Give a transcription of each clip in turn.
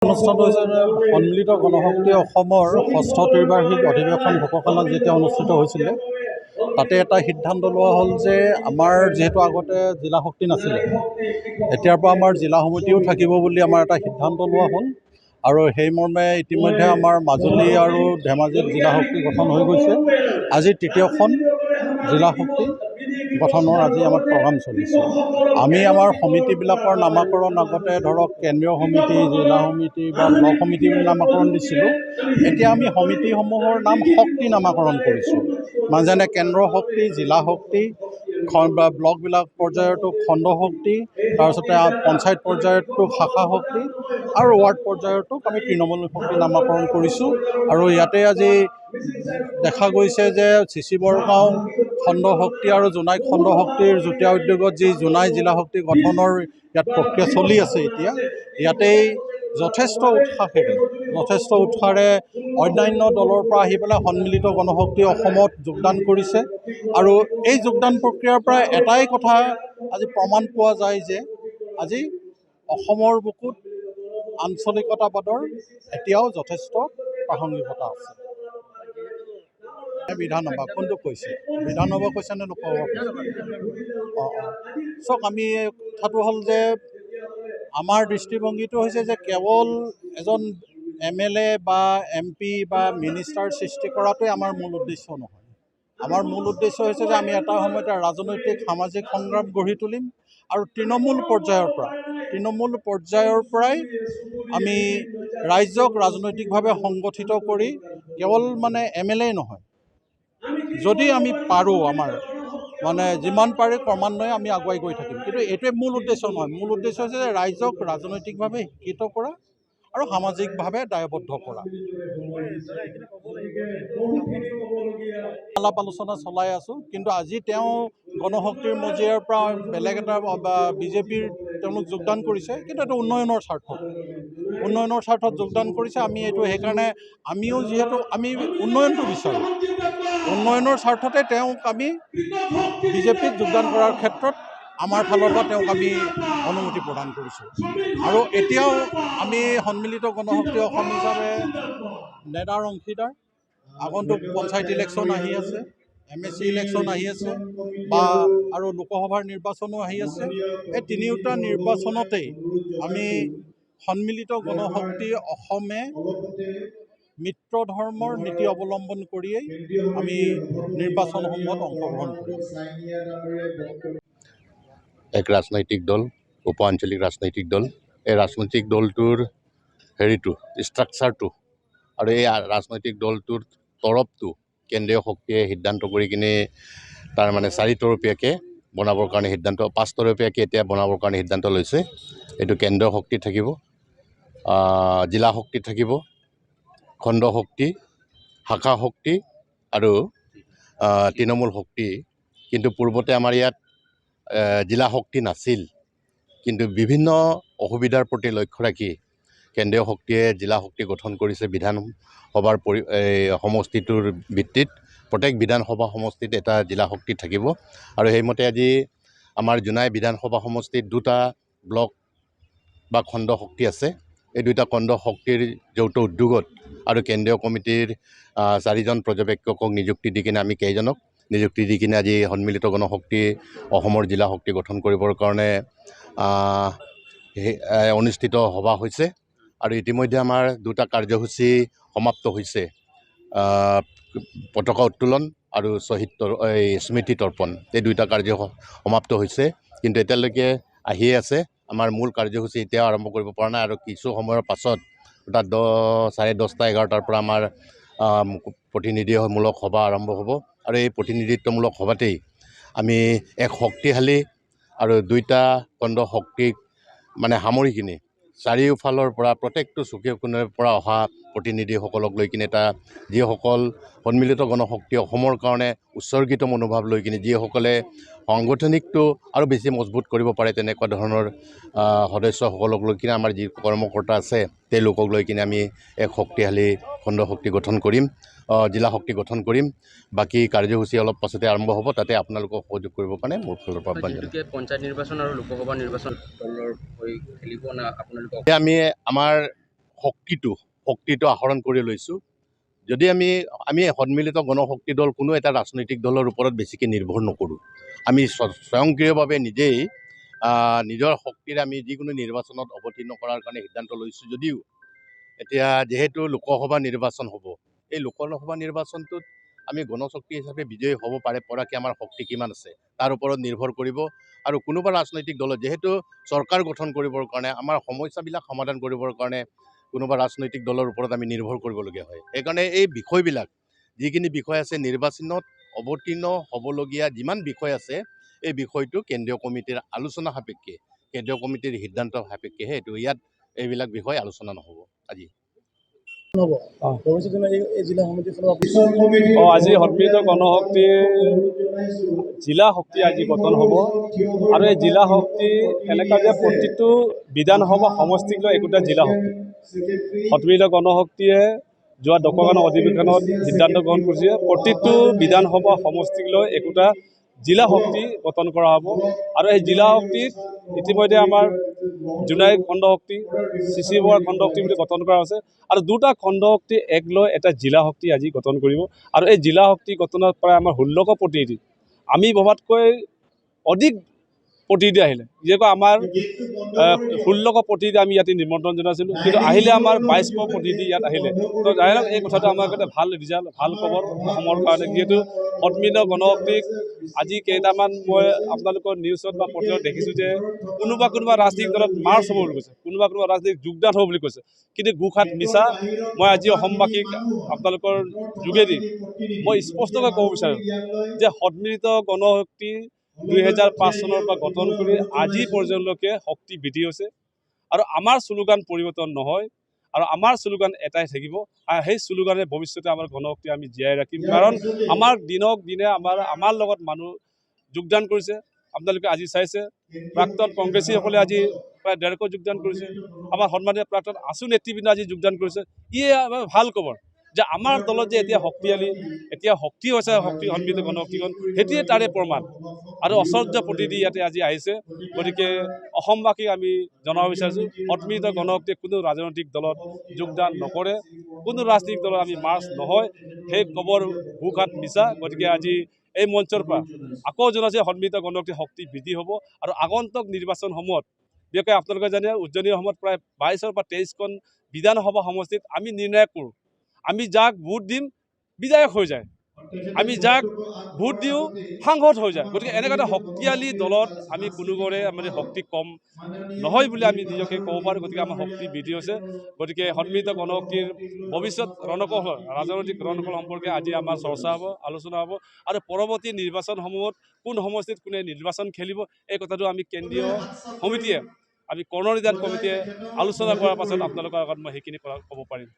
অনুষ্ঠানটো হৈছে সন্মিলিত গণশক্তি অসমৰ ষষ্ঠ ত্ৰিবাৰ্ষিক অধিৱেশন ঘোষণা যেতিয়া অনুষ্ঠিত হৈছিলে তাতে এটা সিদ্ধান্ত লোৱা হ'ল যে আমাৰ যিহেতু আগতে জিলা শক্তি নাছিলে, এতিয়াৰ পৰা আমাৰ জিলা সমিতিও থাকিব বুলি আমাৰ এটা সিদ্ধান্ত লোৱা হ'ল। আৰু সেই মৰ্মে ইতিমধ্যে আমাৰ মাজুলী আৰু ধেমাজিত জিলা শক্তি গঠন হৈ গৈছে। আজি তৃতীয়খন জিলা শক্তি গঠনৰ আজি আমাৰ প্ৰগ্ৰাম চলিছে। আমি আমাৰ সমিতিবিলাকৰ নামাকৰণ আগতে ধৰক কেন্দ্ৰীয় সমিতি, জিলা সমিতি বা ব্লক সমিতি বুলি নামাকৰণ দিছিলোঁ। এতিয়া আমি সমিতিসমূহৰ নাম শক্তি নামাকৰণ কৰিছোঁ। মানে যেনে কেন্দ্ৰ শক্তি, জিলা শক্তি, ব্লকবিলাক পৰ্যায়তো খণ্ড শক্তি, তাৰপিছতে পঞ্চায়ত পৰ্যায়তো শাখা শক্তি আৰু ৱাৰ্ড পৰ্যায়তো আমি তৃণমূল শক্তি নামাকৰণ কৰিছোঁ। আৰু ইয়াতে আজি দেখা গৈছে যে চিচি বৰগাঁও খণ্ড শক্তি আৰু জোনাই খণ্ড শক্তিৰ যুটীয়া উদ্যোগত যি জোনাই জিলা শক্তি গঠনৰ ইয়াত প্ৰক্ৰিয়া চলি আছে। এতিয়া ইয়াতেই যথেষ্ট উৎসাহেৰে অন্যান্য দলৰ পৰা আহি পেলাই সন্মিলিত গণশক্তি অসমত যোগদান কৰিছে। আৰু এই যোগদান প্ৰক্ৰিয়াৰ পৰা এটাই কথা আজি প্ৰমাণ পোৱা যায় যে আজি অসমৰ বুকুত আঞ্চলিকতাবাদৰ এতিয়াও যথেষ্ট প্ৰাসংগিকতা আছে। বিধানসভা কোনটো কৈছে? বিধানসভা কৈছে নে লোকসভা কৈছে? চাওক, আমি কথাটো হ'ল যে আমাৰ দৃষ্টিভংগীটো হৈছে যে কেৱল এজন MLA বা MP বা মিনিষ্টাৰ সৃষ্টি কৰাটোৱে আমাৰ মূল উদ্দেশ্য নহয়। আমাৰ মূল উদ্দেশ্য হৈছে যে আমি এটা সময়তে ৰাজনৈতিক সামাজিক সংগ্ৰাম গঢ়ি তুলিম আৰু তৃণমূল পৰ্যায়ৰ পৰাই আমি ৰাইজক ৰাজনৈতিকভাৱে সংগঠিত কৰি কেৱল মানে MLA নহয়, যদি আমি পাৰোঁ আমাৰ মানে যিমান পাৰে ক্ৰমান্বয়ে আমি আগুৱাই গৈ থাকিম। কিন্তু এইটোৱে মূল উদ্দেশ্য নহয়। মূল উদ্দেশ্য হৈছে যে ৰাইজক ৰাজনৈতিকভাৱে শিক্ষিত কৰা আৰু সামাজিকভাৱে দায়বদ্ধ কৰা। আলাপ আলোচনা চলাই আছোঁ, কিন্তু আজি তেওঁ গণশক্তিৰ মজিয়াৰ পৰা বেলেগ এটা বিজেপিৰ তেওঁলোক যোগদান কৰিছে, কিন্তু এইটো উন্নয়নৰ স্বাৰ্থত যোগদান কৰিছে। আমি এইটো সেইকাৰণে আমিও যিহেতু আমি উন্নয়নটো বিচাৰোঁ, উন্নয়নৰ স্বাৰ্থতে তেওঁক আমি বিজেপিত যোগদান কৰাৰ ক্ষেত্ৰত আমাৰ ফালৰ পৰা তেওঁক আমি অনুমতি প্ৰদান কৰিছোঁ। আৰু এতিয়াও আমি সন্মিলিত গণশক্তি অসম হিচাপে নেডাৰ অংশীদাৰ। আগন্তুক পঞ্চায়ত ইলেকশ্যন আহি আছে, MSC ইলেকশ্যন আহি আছে বা আৰু লোকসভাৰ নিৰ্বাচনো আহি আছে। এই তিনিওটা নিৰ্বাচনতেই আমি সন্মিলিত গণশক্তি অসমে মিত্ৰ ধৰ্মৰ নীতি অৱলম্বন কৰিয়েই আমি নিৰ্বাচনসমূহত অংশগ্ৰহণ কৰিম। এক ৰাজনৈতিক দল, উপ আঞ্চলিক ৰাজনৈতিক দল। এই ৰাজনৈতিক দলটোৰ ষ্ট্ৰাকচাৰটো আৰু এই ৰাজনৈতিক দলটোৰ তৰফটো কেন্দ্ৰীয় শক্তিয়ে সিদ্ধান্ত কৰি কিনে তাৰ মানে 4 তৰপীয়াকৈ বনাবৰ কাৰণে 5 তৰপীয়াকৈ এতিয়া বনাবৰ কাৰণে সিদ্ধান্ত লৈছে। এইটো কেন্দ্ৰীয় শক্তি থাকিব, জিলা শক্তি থাকিব, খণ্ড শক্তি, শাখা শক্তি আৰু তৃণমূল শক্তি। কিন্তু পূৰ্বতে আমাৰ ইয়াত জিলা শক্তি নাছিল, কিন্তু বিভিন্ন অসুবিধাৰ প্ৰতি লক্ষ্য ৰাখি কেন্দ্ৰীয় শক্তিয়ে জিলা শক্তি গঠন কৰিছে। বিধানসভাৰ সমষ্টিটোৰ ভিত্তিত প্ৰত্যেক বিধানসভা সমষ্টিত এটা জিলা শক্তি থাকিব। আৰু সেইমতে আজি আমাৰ জোনাই বিধানসভা সমষ্টিত 2টা ব্লক বা খণ্ড শক্তি আছে। এই 2টা খণ্ড শক্তিৰ যৌথ উদ্যোগত আৰু কেন্দ্ৰীয় কমিটিৰ 4জন পৰ্যবেক্ষকক নিযুক্তি দি কিনে আমি কেইজনক নিযুক্তি দি কিনে আজি সন্মিলিত গণশক্তি অসমৰ জিলা শক্তি গঠন কৰিবৰ কাৰণে অনুষ্ঠিত সভা হৈছে। আৰু ইতিমধ্যে আমাৰ 2টা কাৰ্যসূচী সমাপ্ত হৈছে, পতাকা উত্তোলন আৰু স্মৃতি তৰ্পণ। এই 2টা কাৰ্য সমাপ্ত হৈছে, কিন্তু এতিয়ালৈকে আহিয়ে আছে। আমাৰ মূল কাৰ্যসূচী এতিয়াও আৰম্ভ কৰিব পৰা নাই। আৰু কিছু সময়ৰ পাছত তাত 10:30 11টাৰ পৰা আমাৰ প্ৰতিনিধিমূলক সভা আৰম্ভ হ'ব। আৰু এই প্ৰতিনিধিত্বমূলক সভাতেই আমি এক শক্তিশালী আৰু 2টা খণ্ড শক্তিক মানে সামৰি কিনে চাৰিওফালৰ পৰা প্ৰত্যেকটো চুকে কোণৰ পৰা অহা প্ৰতিনিধিসকলক লৈ কিনে এটা যিসকল সন্মিলিত গণশক্তি অসমৰ কাৰণে উৎসৰ্গিত মনোভাৱ লৈ কিনে যিসকলে সাংগঠনিকটো আৰু বেছি মজবুত কৰিব পাৰে তেনেকুৱা ধৰণৰ সদস্যসকলক লৈ কিনে আমাৰ যি কৰ্মকৰ্তা আছে তেওঁলোকক লৈ কিনে আমি এক শক্তিশালী খণ্ড শক্তি গঠন কৰিম, জিলা শক্তি গঠন কৰিম। বাকী কাৰ্যসূচী অলপ পাছতে আৰম্ভ হ'ব, তাতে আপোনালোকক সহযোগ কৰিবৰ কাৰণে মোৰ ফালৰ পৰা পঞ্চায়ত নিৰ্বাচন আৰু লোকসভা নিৰ্বাচন দলৰ হৈ খেলিব না আপোনালোকক? আমি আমাৰ শক্তিটো আহৰণ কৰি লৈছোঁ। যদি আমি সন্মিলিত গণশক্তি দল কোনো এটা ৰাজনৈতিক দলৰ ওপৰত বেছিকৈ নিৰ্ভৰ নকৰোঁ। আমি স্বয়ংক্ৰিয়ভাৱে নিজেই নিজৰ শক্তিৰে আমি যিকোনো নিৰ্বাচনত অৱতীৰ্ণ কৰাৰ কাৰণে সিদ্ধান্ত লৈছোঁ যদিও এতিয়া যিহেতু লোকসভা নিৰ্বাচন হ'ব, এই লোকসভা নিৰ্বাচনটোত আমি গণশক্তি হিচাপে বিজয়ী হ'ব পৰাকৈ আমাৰ শক্তি কিমান আছে তাৰ ওপৰত নিৰ্ভৰ কৰিব। আৰু কোনোবা ৰাজনৈতিক দলত যিহেতু চৰকাৰ গঠন কৰিবৰ কাৰণে আমাৰ সমস্যাবিলাক সমাধান কৰিবৰ কাৰণে কোনোবা ৰাজনৈতিক দলৰ ওপৰত আমি নিৰ্ভৰ কৰিবলগীয়া হয়। সেইকাৰণে এই বিষয়বিলাক যিখিনি বিষয় আছে নিৰ্বাচনত অৱতীৰ্ণ হ'বলগীয়া যিমান বিষয় আছে এই বিষয়টো কেন্দ্ৰীয় কমিটিৰ আলোচনা সাপেক্ষে, কেন্দ্ৰীয় কমিটিৰ সিদ্ধান্ত সাপেক্ষেহে ইয়াত এইবিলাক বিষয় আলোচনা নহ'ব আজি। আজি সন্মিলিত গণশক্তিৰ জিলা শক্তি আজি গঠন হ'ব আৰু এই জিলা শক্তি এনেকুৱা যে প্ৰতিটো বিধানসভা সমষ্টিক লৈ একোটা জিলা শক্তি। সন্মিলিত গণশক্তিয়ে যোৱা দশকন অধিৱেশনত সিদ্ধান্ত গ্ৰহণ কৰিছে প্ৰতিটো বিধানসভা সমষ্টিক লৈ একোটা জিলা শক্তি গঠন কৰা হ'ব আৰু এই জিলা শক্তিত ইতিমধ্যে আমাৰ জোনাই খণ্ড শক্তি, চিচি বৰা খণ্ড শক্তি বুলি গঠন কৰা হৈছে আৰু দুটা খণ্ড শক্তি এক লৈ এটা জিলা শক্তি আজি গঠন কৰিব আৰু এই জিলা শক্তি গঠনত প্ৰায় আমাৰ 16শ প্ৰতিনিধি, আমি ভবাতকৈ অধিক প্ৰতিনিধি আহিলে। যিহেতু আমাৰ 16শ প্ৰতিনিধি আমি ইয়াতে নিমন্ত্ৰণ জনাইছিলোঁ, কিন্তু আহিলে আমাৰ 22শ প্ৰতিনিধি ইয়াত আহিলে। তো যাই লওক এই কথাটো আমাৰ কাৰণে ভাল ৰিজাল্ট, ভাল খবৰ অসমৰ কাৰণে। যিহেতু সন্মিলিত গণশক্তিক আজি কেইটামান মই আপোনালোকৰ নিউজত বা পত্ৰত দেখিছোঁ যে কোনোবা ৰাজনৈতিক দলত মাৰ্চ হ'ব বুলি কৈছে, কোনোবা ৰাজনৈতিক যোগদান হ'ব বুলি কৈছে, কিন্তু গোখাত মিছা। মই আজি অসমবাসীক আপোনালোকৰ যোগেদি মই স্পষ্টকৈ ক'ব বিচাৰোঁ যে সন্মিলিত গণশক্তি 2005 চনৰ পৰা গঠন কৰি আজি পৰ্যন্তলৈকে শক্তি বৃদ্ধি হৈছে আৰু আমাৰ শ্লোগান পৰিৱৰ্তন নহয় আৰু আমাৰ শ্লোগান এটাই থাকিব আৰু সেই শ্লোগানে ভৱিষ্যতে আমাৰ গণশক্তি আমি জীয়াই ৰাখিম। কাৰণ আমাৰ দিনক দিনে আমাৰ লগত মানুহ যোগদান কৰিছে। আপোনালোকে আজি চাইছে প্ৰাক্তন কংগ্ৰেছীসকলে আজি প্ৰায় 150 যোগদান কৰিছে। আমাৰ সন্মানীয় প্ৰাক্তন আছু নেতৃবৃন্দ আজি যোগদান কৰিছে। ভাল খবৰ যে আমাৰ দলত যে এতিয়া শক্তিশালী, এতিয়া শক্তি হৈছে সন্মিলিত গণশক্তিখন, সেইটোৱে তাৰে প্ৰমাণ আৰু অচৰ্য প্ৰতিনিধি ইয়াতে আজি আহিছে। গতিকে অসমবাসীক আমি জনাব বিচাৰিছোঁ সন্মিলিত গণশক্তিয়ে কোনো ৰাজনৈতিক দলত যোগদান নকৰে, কোনো ৰাজনৈতিক দলত আমি মাৰ্চ নহয়, সেই খবৰ ভূখাত মিছা। গতিকে আজি এই মঞ্চৰ পৰা আকৌ জনাইছে সন্মিলিত গণশক্তিৰ শক্তি বৃদ্ধি হ'ব আৰু আগন্তুক নিৰ্বাচনসমূহত বিশেষকৈ আপোনালোকে জানে উজনিৰ সময়ত প্ৰায় 22ৰ পৰা 23খন বিধানসভা সমষ্টিত আমি নিৰ্ণায়ক কৰোঁ। আমি যাক ভোট দিম বিধায়ক হৈ যায়, আমি যাক ভোট দিওঁ সাংসদ হৈ যায়। গতিকে এনেকুৱা এটা শক্তিশালী দলত আমি কোনোগৰে মানে শক্তি কম নহয় বুলি আমি নিজকে ক'ব পাৰোঁ। গতিকে আমাৰ শক্তি বৃদ্ধি হৈছে। গতিকে সন্মিলিত গণশক্তিৰ ভৱিষ্যত ৰণকল ৰাজনৈতিক ৰণকল সম্পৰ্কে আজি আমাৰ চৰ্চা হ'ব, আলোচনা হ'ব আৰু পৰৱৰ্তী নিৰ্বাচনসমূহত কোন সমষ্টিত কোনে নিৰ্বাচন খেলিব এই কথাটো আমি কেন্দ্ৰীয় সমিতিয়ে, আমি কৰ্ণনিদান কমিটিয়ে আলোচনা কৰাৰ পাছত আপোনালোকৰ আগত মই সেইখিনি ক'ব পাৰিম।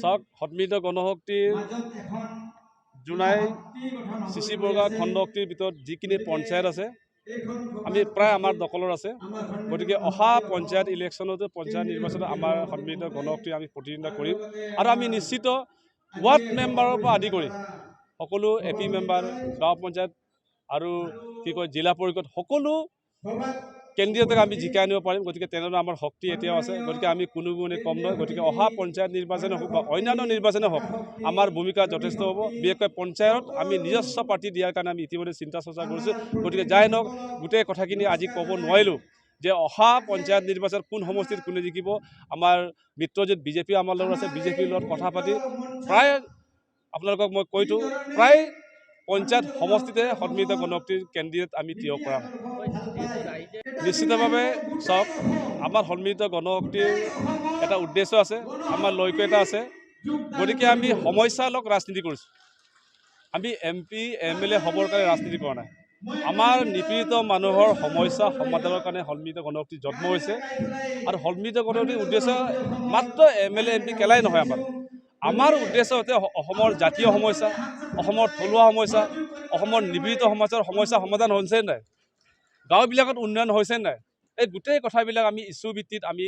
চাওক, সন্মিলিত গণশক্তিৰ জোনাই চিচি বৰগাঁও খণ্ড শক্তিৰ ভিতৰত যিখিনি পঞ্চায়ত আছে আমি প্ৰায় আমাৰ দখলৰ আছে। গতিকে অহা পঞ্চায়ত ইলেকশ্যনতো পঞ্চায়ত নিৰ্বাচনত আমাৰ সন্মিলিত গণশক্তি আমি প্ৰতিদ্বন্দ্বিতা কৰিম আৰু আমি নিশ্চিত ৱাৰ্ড মেম্বাৰৰ পৰা আদি কৰি সকলো AP মেম্বাৰ, গাঁও পঞ্চায়ত আৰু জিলা পৰিষদ সকলো কেন্দ্ৰীয়তাক আমি জিকাই আনিব পাৰিম। গতিকে তেনেধৰণে আমাৰ শক্তি এতিয়াও আছে। গতিকে আমি কোনো গুণে কম নহয়। গতিকে অহা পঞ্চায়ত নিৰ্বাচনে হওক বা অন্যান্য নিৰ্বাচনে হওক আমাৰ ভূমিকা যথেষ্ট হ'ব। বিশেষকৈ পঞ্চায়ত আমি নিজস্ব প্ৰাৰ্থী দিয়াৰ কাৰণে আমি ইতিমধ্যে চিন্তা চৰ্চা কৰিছোঁ। গতিকে যাই নহওক গোটেই কথাখিনি আজি ক'ব নোৱাৰিলোঁ যে অহা পঞ্চায়ত নিৰ্বাচনত কোন সমষ্টিত কোনে জিকিব। আমাৰ মিত্ৰজোঁট বিজেপি আমাৰ লগত আছে, বিজেপিৰ লগত কথা পাতি প্ৰায় আপোনালোকক মই কৈ দিওঁ প্ৰায় পঞ্চায়ত সমষ্টিতে সন্মিলিত গণশক্তিৰ কেন্দ্ৰীয়ত আমি থিয় কৰাম। নিশ্চিতভাৱে চাওক, আমাৰ সন্মিলিত গণশক্তিৰ এটা উদ্দেশ্য আছে, আমাৰ লক্ষ্য এটা আছে। গতিকে আমি সমস্যাৰ লগত ৰাজনীতি কৰিছোঁ। আমি MP MLA হ'বৰ কাৰণে ৰাজনীতি কৰা নাই। আমাৰ নিপীড়িত মানুহৰ সমস্যা সমাধানৰ কাৰণে সন্মিলিত গণশক্তি জন্ম হৈছে আৰু সন্মিলিত গণশক্তিৰ উদ্দেশ্য মাত্ৰ MLA MP কেলাই নহয়। আমাৰ উদ্দেশ্য হৈছে অসমৰ জাতীয় সমস্যা, অসমৰ থলুৱা সমস্যা, অসমৰ নিপীড়িত সমস্যা সমাধান হৈছে নাই, গাঁওবিলাকত উন্নয়ন হৈছে নাই, এই গোটেই কথাবিলাক আমি ইছ্যু ভিত্তিত আমি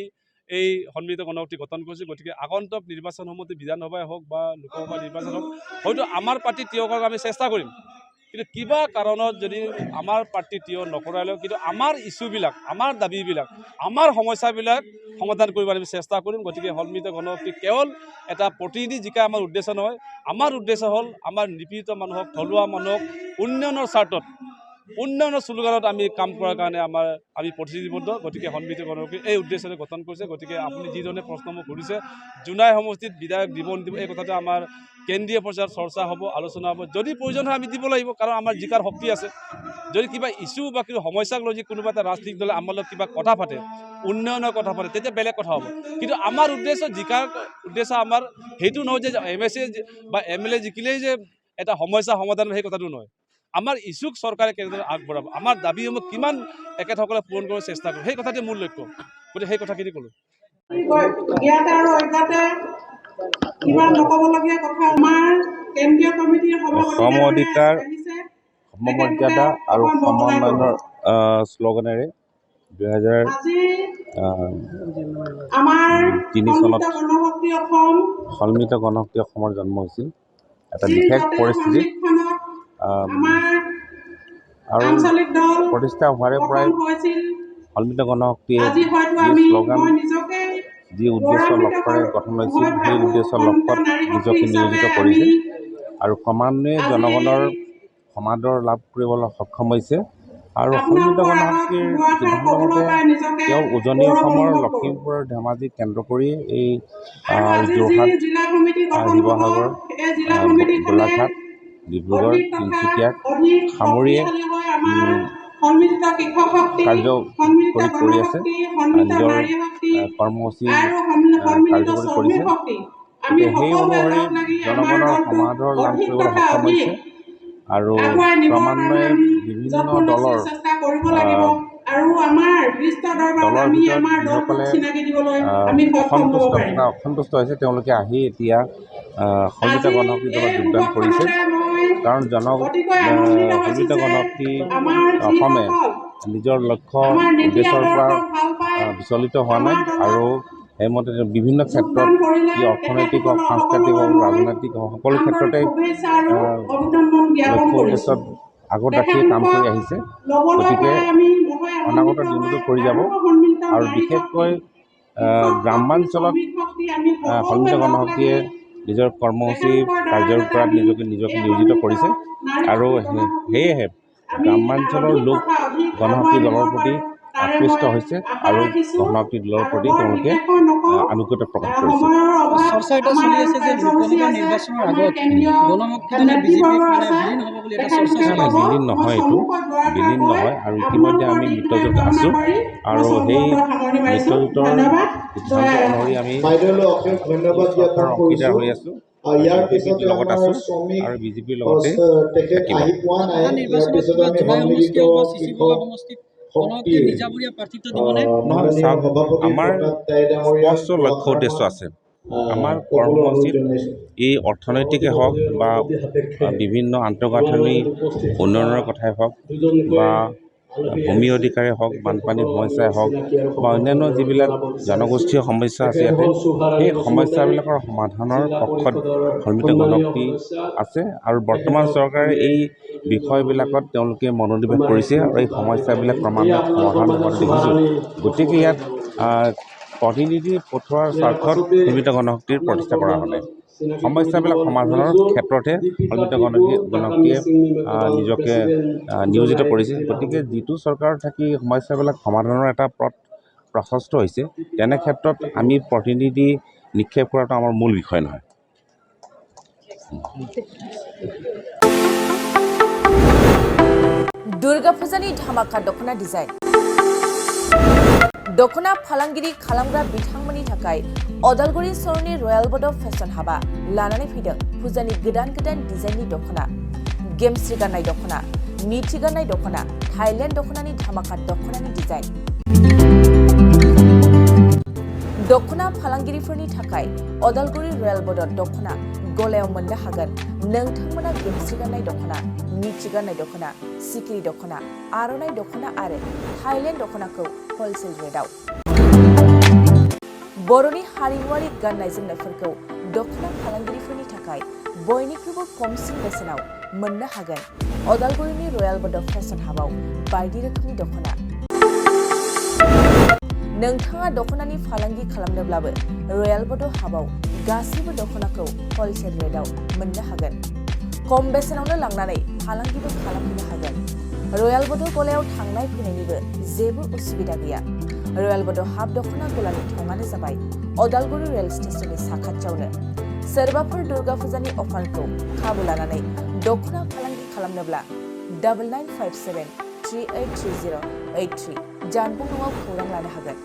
এই সন্মিলিত গণশক্তি গঠন কৰিছোঁ। গতিকে আগন্তুক নিৰ্বাচনসমূহত বিধানসভাই হওক বা লোকসভা নিৰ্বাচন হওক হয়তো আমাৰ পাৰ্টি থিয় কৰাৰ আমি চেষ্টা কৰিম, কিন্তু কিবা কাৰণত যদি আমাৰ পাৰ্টি থিয় নকৰালেও কিন্তু আমাৰ ইস্যুবিলাক আমাৰ দাবীবিলাক আমাৰ সমস্যাবিলাক সমাধান কৰিব আমি চেষ্টা কৰিম গতিকে সন্মিলিত গণশক্তি কেৱল এটা প্ৰতিনিধি জিকা আমাৰ উদ্দেশ্য নহয় আমাৰ উদ্দেশ্য হ'ল আমাৰ নিপীড়িত মানুহক থলুৱা মানুহক উন্নয়নৰ স্বাৰ্থত উন্নয়নৰ স্লোগানত আমি কাম কৰাৰ কাৰণে আমি প্ৰতিশ্ৰুতিবদ্ধ গতিকে সন্মিলিত গণশক্তি এই উদ্দেশ্যৰে গঠন কৰিছে গতিকে আপুনি যিধৰণে প্ৰশ্ন মোক সুধিছে জোনাই সমষ্টিত বিধায়ক দিব নিদিব এই কথাটো আমাৰ কেন্দ্ৰীয় পৰ্যায়ত চৰ্চা হ'ব আলোচনা হ'ব যদি প্ৰয়োজন হয় আমি দিব লাগিব কাৰণ আমাৰ জিকাৰ শক্তি আছে যদি কিবা ইস্যু বা কিবা সমস্যাক লৈ কোনোবা এটা ৰাজনৈতিক দলে আমাৰ লগত কিবা কথা পাতে উন্নয়নৰ কথা পাতে তেতিয়া বেলেগ কথা হ'ব কিন্তু আমাৰ উদ্দেশ্য জিকাৰ উদ্দেশ্য আমাৰ সেইটো নহয় যে MSA বা MLA জিকিলেই যে এটা সমস্যা সমাধান সেই কথাটো নহয় আমাৰ ইস্যুক চৰকাৰে কেনেদৰে আগবঢ়াব আমাৰ দাবীসমূহ কিমান একেসকলে পূৰণ কৰিব চেষ্টা কৰিব সেই কথাটোৱে মূল লক্ষ্য গতিকে সেই কথাখিনি ক'লোঁ সম অধিকাৰ সমমৰ্যাদা আৰু সমন্বয়নৰ শ্লোগানেৰে 2003 চনত সন্মিলিত গণশক্তি অসমৰ জন্ম হৈছিল এটা বিশেষ পৰিস্থিতিত আৰু প্ৰতিষ্ঠা হোৱাৰে পৰাই সন্মিলিত গণশক্তিয়ে যি শ্লোগান যি উদ্দেশ্য লক্ষ্যৰে গঠন হৈছিল সেই উদ্দেশ্য লক্ষ্যত নিজকে নিয়োজিত কৰিছে আৰু ক্ৰমান্বয়ে জনগণৰ সমাদৰ লাভ কৰিবলৈ সক্ষম হৈছে আৰু সন্মিলিত গণশক্তিৰ সিদ্ধান্তমতে কেৱল উজনি অসমৰ লখিমপুৰ ধেমাজি কেন্দ্ৰ কৰি এই যোৰহাট শিৱসাগৰ গোলাঘাট ডিব্ৰুগড় তিনিচুকীয়াক সামৰিয়ে কাৰ্য কৰি আছে নিজৰ কৰ্মসূচী কাৰ্যকৰী কৰিছে গতিকে সেই অনুসৰি জনগণৰ সমাদৰ লাভ কৰিবলৈ সক্ষম হৈছে আৰু ক্ৰমান্বয়ে বিভিন্ন দলৰ যিসকলে অসন্তুষ্ট হৈছে তেওঁলোকে আহি এতিয়া সন্মিলিত গণশক্তি দলত যোগদান কৰিছে কাৰণ সন্মিলিত গণশক্তি অসমে নিজৰ লক্ষ্য উদ্দেশ্যৰ পৰা বিচলিত হোৱা নাই আৰু সেইমতে বিভিন্ন ক্ষেত্ৰত ই অৰ্থনৈতিক হওক সাংস্কৃতিক হওক ৰাজনৈতিক হওক সকলো ক্ষেত্ৰতে লক্ষ্য উদ্দেশ্যত আগত ৰাখি কাম কৰি আহিছে গতিকে অনাগত দিনতো কৰি যাব আৰু বিশেষকৈ গ্ৰামাঞ্চলত সন্মিলিত গণশক্তিয়ে নিজৰ কৰ্মসূচী কাৰ্যকলাপ নিজকে নিয়োজিত কৰিছে আৰু সেয়েহে গ্ৰামাঞ্চলৰ লোক গণশক্তি দলৰ প্ৰতি আকৃষ্ট হৈছে আৰু গণশক্তি দলৰ প্ৰতি তেওঁলোকে আনুগত্য প্ৰকাশ কৰিছে চৰ্চা এটা চলি আছে যে লোকসভা নিৰ্বাচনৰ আগত গণশক্তি দলে বিজেপিক বিলীন হ'ব বুলি এটা চৰ্চা চলি আছে বিলীন নহয় এইটো বিলীন নহয় আৰু ইতিমধ্যে আমি মিত্ৰজোঁট আছোঁ আৰু সেই মিত্ৰজোঁটৰ সিদ্ধান্ত অনুসৰি আমি চৰকাৰৰ অংশীদাৰ হৈ আছোঁ বিজেপিৰ লগত আছোঁ আৰু বিজেপিৰ লগতে নহয় চাওক আমাৰ স্পষ্ট লক্ষ্য উদ্দেশ্য আছে আমাৰ কৰ্মসূচীত এই অৰ্থনৈতিকে হওক বা বিভিন্ন আন্তঃগাঁথনি উন্নয়নৰ কথাই হওক বা ভূমি অধিকাৰে হওক বানপানীৰ সমস্যাই হওক বা অন্যান্য যিবিলাক জনগোষ্ঠীয় সমস্যা আছে ইয়াতে সেই সমস্যাবিলাকৰ সমাধানৰ পক্ষত সন্মিলিত গণশক্তি আছে আৰু বৰ্তমান চৰকাৰে এই বিষয়বিলাকত তেওঁলোকে মনোনিৱেশ কৰিছে আৰু এই সমস্যাবিলাক ক্ৰমান্বয়ে সমাধান হোৱা দেখিছোঁ গতিকে ইয়াত প্ৰতিনিধি পঠোৱাৰ স্বাৰ্থত সন্মিলিত গণশক্তিৰ প্ৰতিষ্ঠা কৰা হ'লে সমস্যাবিলাক সমাধানৰ ক্ষেত্ৰতহে সন্মিলিত গণশক্তিয়ে নিজকে নিয়োজিত কৰিছে গতিকে যিটো চৰকাৰত থাকি সমস্যাবিলাক সমাধানৰ এটা পথ প্ৰশস্ত হৈছে তেনে ক্ষেত্ৰত আমি প্ৰতিনিধি নিক্ষেপ কৰাটো আমাৰ মূল বিষয় নহয় দুৰ্গা পূজানি ধামাকা দখনা ডিজাইন दखना फालांगिरि खालामग्रा बिथांमोननि थाखाय अदालगुरि सरनि रयेल बड फेशन हाबा लानानै फैदों फुजानि गोदान गोदान डिजाइननि दखना गेमस्रि गाननाय दखना मिथि गाननाय दखना थाइलेण्ड दखनानि धामाका दखनानि डिजाइन दखना फालांगिरिफोरनि थाखाय अदालगुरि रयेल बड दखना गलायाव मोननो हागोन नोंथांमोना गेमस्रि गाननाय दखना मिथि गाननाय दखना सिकिरि दखना आर'नाइ दखना आरो थाइलेण्ड दखनाखौ होलसेल रेटआव बर'नि हारिमुआरि गाननाय जोमनायफोरखौ दखना फालांगिरिफोरनि थाखाय बयनिख्रुइबो खमसिन बेसेनाव मोननो हागोन अदालगुरिनि रयेल बड' फेशन हाबाव बायदि रोखोमनि दख'ना नोंथाङा दख'नानि फालांगि खालामनोब्लाबो रयेल बड' हाबाव गासैबो दख'नाखौ हलसेल रेटआव मोननो हागोन खम बेसेनावनो लांनानै फालांगिबो खालामनो हागोन रयेल बड' गलायाव थांनाय फैनायनिबो जेबो उसुबिदा गैया रयेल बड' हाब दख'ना गलानि थंआनो जाबाय अदालगुरि रेल स्टेशननि साखाथियावनो सोरबाफोर दुर्गा फुजानि अफारखौ खाबु लानानै दख'ना फालांगि खालामनोब्ला 9957383083 जानबुं नङाव खौरां लानो हागोन